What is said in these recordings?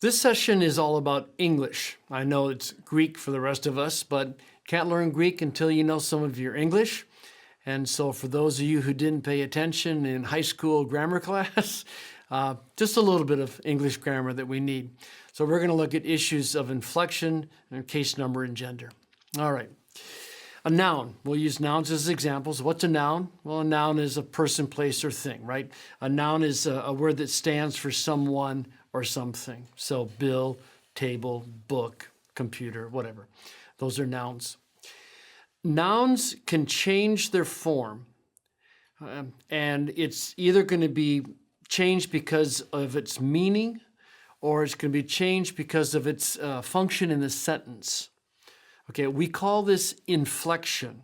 This session is all about English. I know it's Greek for the rest of us, but can't learn Greek until you know some of your English. And so for those of you who didn't pay attention in high school grammar class, just a little bit of English grammar that we need. So we're going to look at issues of inflection and case number and gender. All right. A noun. We'll use nouns as examples. What's a noun? Well, a noun is a person, place, or thing, right? A noun is a word that stands for someone or something. So bill, table, book, computer, whatever. Those are nouns. Nouns can change their form, and it's either going to be changed because of its meaning, or it's going to be changed because of its function in the sentence. Okay, we call this inflection.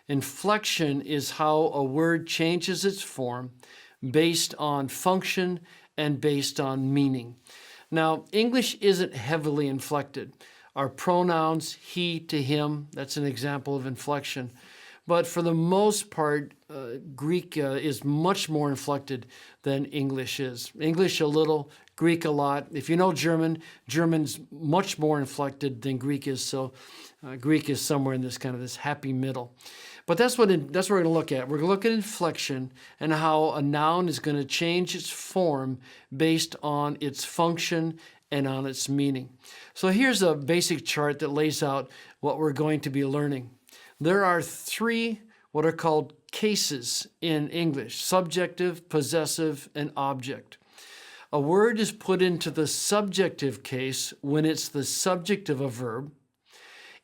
Inflection is how a word changes its form based on function and based on meaning. Now, English isn't heavily inflected. Our pronouns, he to him, that's an example of inflection. But for the most part, Greek is much more inflected than English is. English a little, Greek a lot. If you know German, German's much more inflected than Greek is. So Greek is somewhere in this kind of this happy middle. But that's what we're going to look at. We're going to look at inflection and how a noun is going to change its form based on its function and on its meaning. So here's a basic chart that lays out what we're going to be learning. There are three what are called cases in English: subjective, possessive, and object. A word is put into the subjective case when it's the subject of a verb.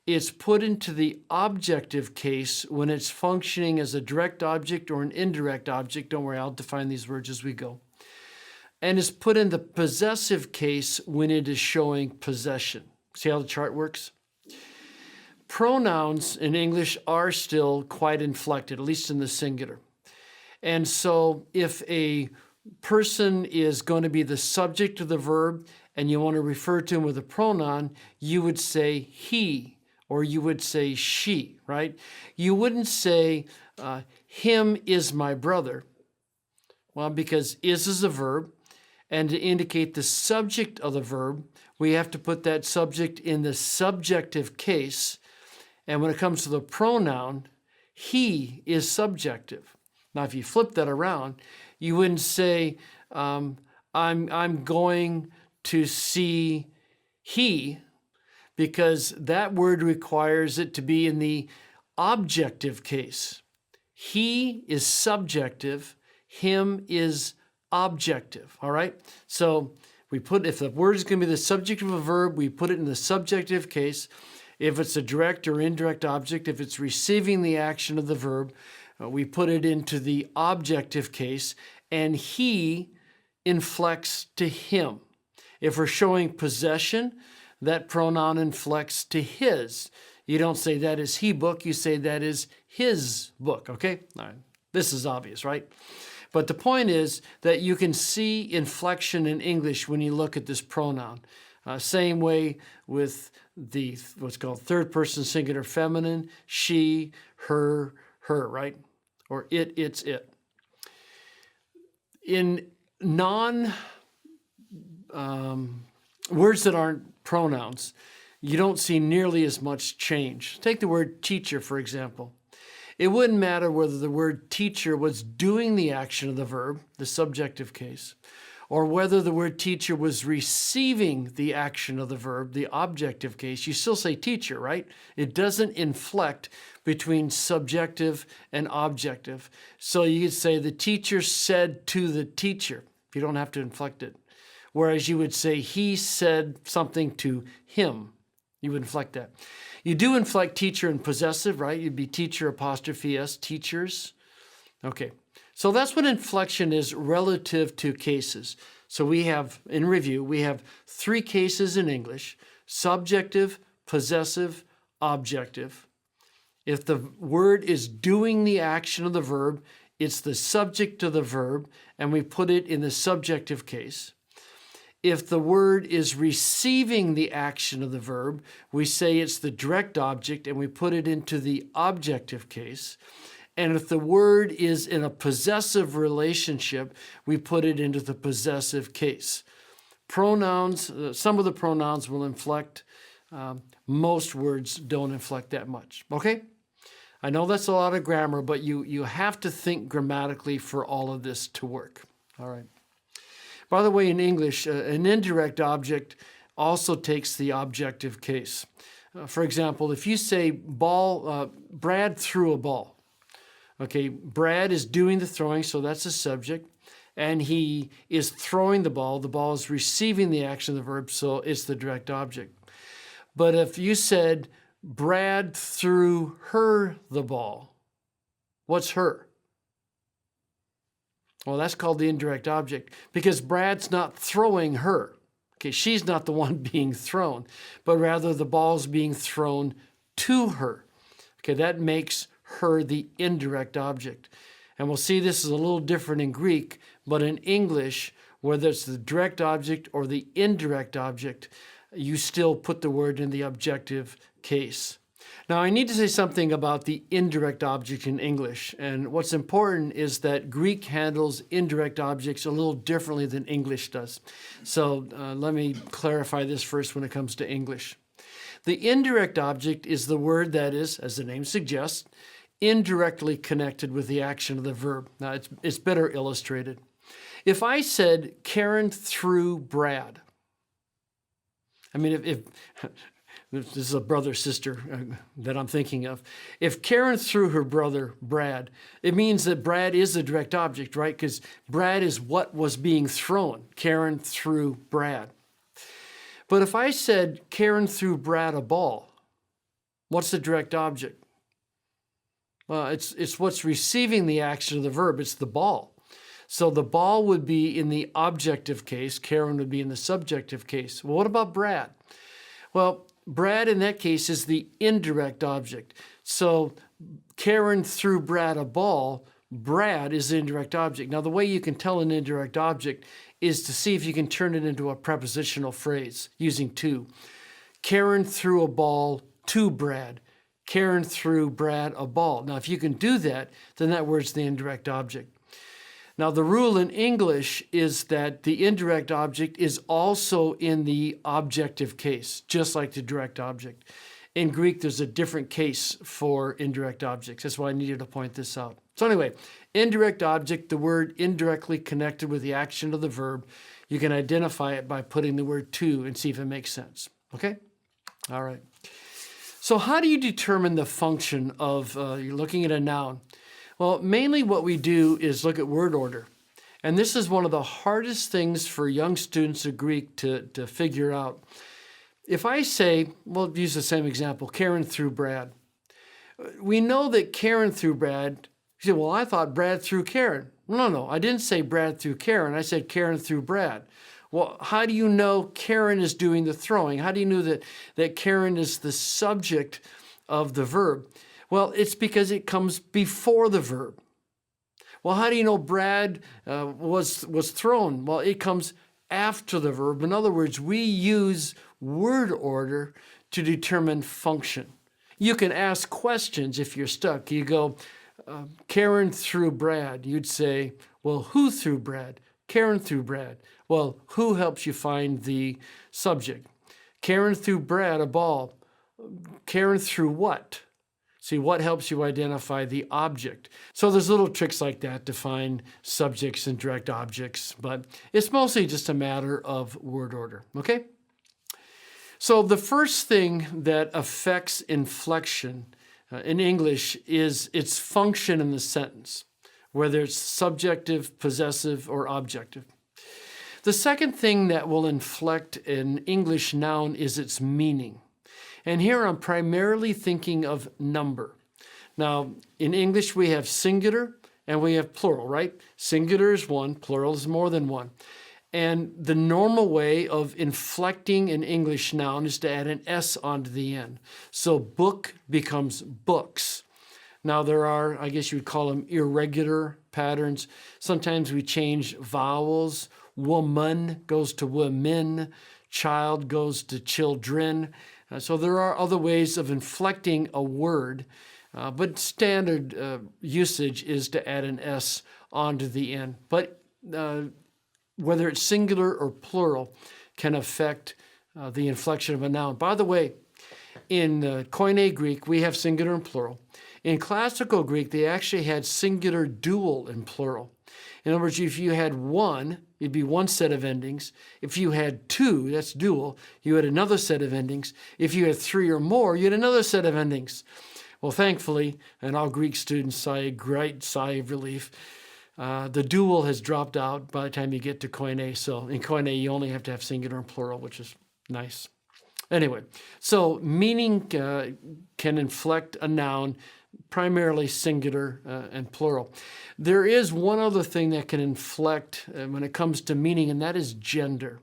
It's put into the objective case when it's functioning as a direct object or an indirect object. Don't worry, I'll define these words as we go. And it's put in the possessive case when it is showing possession. See how the chart works? Pronouns in English are still quite inflected, at least in the singular. And so if a person is going to be the subject of the verb and you want to refer to him with a pronoun, you would say he or you would say she, right? You wouldn't say him is my brother. Well, because is a verb, and to indicate the subject of the verb, we have to put that subject in the subjective case. And when it comes to the pronoun, he is subjective. Now, if you flip that around, you wouldn't say, I'm going to see he, because that word requires it to be in the objective case. He is subjective, him is objective, all right? So we put, if the word is going to be the subject of a verb, we put it in the subjective case. If it's a direct or indirect object, if it's receiving the action of the verb, we put it into the objective case, and he inflects to him. If we're showing possession, that pronoun inflects to his. You don't say that is he book, you say that is his book, okay? All right. This is obvious, right? But the point is that you can see inflection in English when you look at this pronoun. Same way with the what's called third person singular feminine, she, her, right? Or it, it's it. In words that aren't pronouns, you don't see nearly as much change. Take the word teacher, for example. It wouldn't matter whether the word teacher was doing the action of the verb, the subjective case, or whether the word teacher was receiving the action of the verb, the objective case. You still say teacher, right? It doesn't inflect between subjective and objective. So you could say the teacher said to the teacher. You don't have to inflect it. Whereas you would say he said something to him. You would inflect that. You do inflect teacher and possessive, right? You'd be teacher apostrophe s, teachers. Okay, so that's what inflection is relative to cases. So we have, in review, we have three cases in English: subjective, possessive, objective. If the word is doing the action of the verb, it's the subject of the verb, and we put it in the subjective case. If the word is receiving the action of the verb, we say it's the direct object and we put it into the objective case. And if the word is in a possessive relationship, we put it into the possessive case. Pronouns, some of the pronouns will inflect. Most words don't inflect that much, okay? I know that's a lot of grammar, but you have to think grammatically for all of this to work, all right? By the way, in English, an indirect object also takes the objective case. For example, if you say Brad threw a ball, okay, Brad is doing the throwing, so that's the subject, and he is throwing the ball is receiving the action of the verb, so it's the direct object. But if you said, Brad threw her the ball, what's her? Well, that's called the indirect object because Brad's not throwing her. Okay, she's not the one being thrown, but rather the ball's being thrown to her. Okay, that makes her the indirect object. And we'll see this is a little different in Greek, but in English, whether it's the direct object or the indirect object, you still put the word in the objective case. Now, I need to say something about the indirect object in English. And what's important is that Greek handles indirect objects a little differently than English does. So let me clarify this first when it comes to English. The indirect object is the word that is, as the name suggests, indirectly connected with the action of the verb. Now, it's better illustrated. If I said, Karen threw Brad, I mean, if this is a brother-sister that I'm thinking of. If Karen threw her brother, Brad, it means that Brad is the direct object, right? Because Brad is what was being thrown. Karen threw Brad. But if I said Karen threw Brad a ball, what's the direct object? Well, it's what's receiving the action of the verb. It's the ball. So the ball would be in the objective case. Karen would be in the subjective case. Well, what about Brad? Well, Brad in that case is the indirect object. So Karen threw Brad a ball. Brad is the indirect object. Now, the way you can tell an indirect object is to see if you can turn it into a prepositional phrase using to. Karen threw a ball to Brad. Karen threw Brad a ball. Now, if you can do that, then that word's the indirect object. Now, the rule in English is that the indirect object is also in the objective case, just like the direct object. In Greek, there's a different case for indirect objects. That's why I needed to point this out. So anyway, indirect object, the word indirectly connected with the action of the verb. You can identify it by putting the word to and see if it makes sense. Okay? All right. So how do you determine the function of, you're looking at a noun? Well, mainly what we do is look at word order. And this is one of the hardest things for young students of Greek to figure out. If I say, well, use the same example, Karen threw Brad. We know that Karen threw Brad. You say, well, I thought Brad threw Karen. No, I didn't say Brad threw Karen. I said Karen threw Brad. Well, how do you know Karen is doing the throwing? How do you know that Karen is the subject of the verb? Well, it's because it comes before the verb. Well, how do you know Brad was thrown? Well, it comes after the verb. In other words, we use word order to determine function. You can ask questions if you're stuck. You go, Karen threw Brad. You'd say, well, who threw Brad? Karen threw Brad. Well, who helps you find the subject? Karen threw Brad a ball. Karen threw what? See, what helps you identify the object? So there's little tricks like that to find subjects and direct objects, but it's mostly just a matter of word order, okay? So the first thing that affects inflection in English is its function in the sentence, whether it's subjective, possessive, or objective. The second thing that will inflect an English noun is its meaning. And here I'm primarily thinking of number. Now, in English, we have singular and we have plural, right? Singular is one, plural is more than one. And the normal way of inflecting an English noun is to add an S onto the end. So book becomes books. Now, there are, I guess you would call them irregular patterns. Sometimes we change vowels. Woman goes to women. Child goes to children. So there are other ways of inflecting a word, but standard usage is to add an S onto the end. But whether it's singular or plural, can affect the inflection of a noun. By the way, in Koine Greek, we have singular and plural. In classical Greek, they actually had singular dual and plural. In other words, if you had one, it'd be one set of endings. If you had two, that's dual, you had another set of endings. If you had three or more, you had another set of endings. Well, thankfully, and all Greek students sigh a great sigh of relief, the dual has dropped out by the time you get to Koine. So in Koine, you only have to have singular and plural, which is nice. Anyway, so meaning can inflect a noun, primarily singular and plural. There is one other thing that can inflect when it comes to meaning, and that is gender.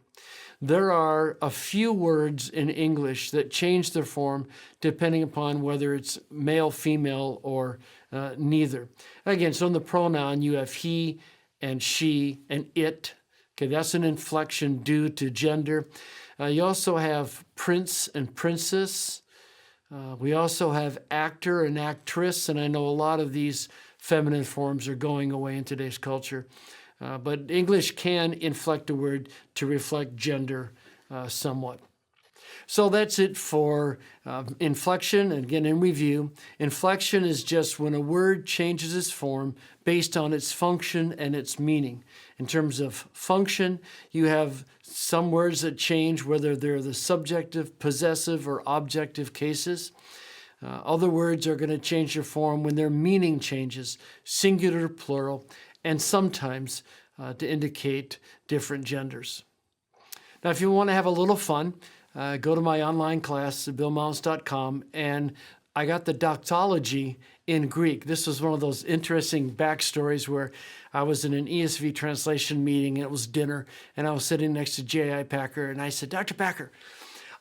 There are a few words in English that change their form depending upon whether it's male, female, or neither. Again, so in the pronoun, you have he and she and it. Okay, that's an inflection due to gender. You also have prince and princess. We also have actor and actress, and I know a lot of these feminine forms are going away in today's culture. But English can inflect a word to reflect gender somewhat. So that's it for inflection. And again, in review, inflection is just when a word changes its form based on its function and its meaning. In terms of function, you have some words that change whether they're the subjective, possessive, or objective cases. Other words are going to change their form when their meaning changes, singular, plural, and sometimes to indicate different genders. Now, if you want to have a little fun, go to my online class at billmounts.com, and I got the doxology in Greek. This was one of those interesting backstories where I was in an ESV translation meeting, and it was dinner, and I was sitting next to J.I. Packer, and I said, Dr. Packer,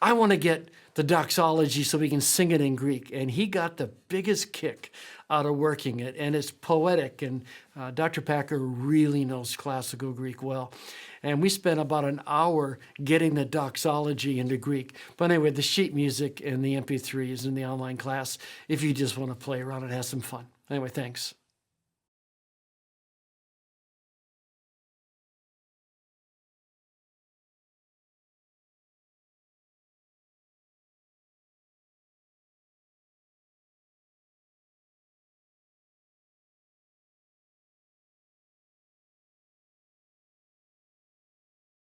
I want to get the doxology so we can sing it in Greek. And he got the biggest kick out of working it, and it's poetic, and Dr. Packer really knows classical Greek well. And we spent about an hour getting the doxology into Greek. But anyway, the sheet music and the MP3 is in the online class if you just want to play around and have some fun. Anyway, thanks.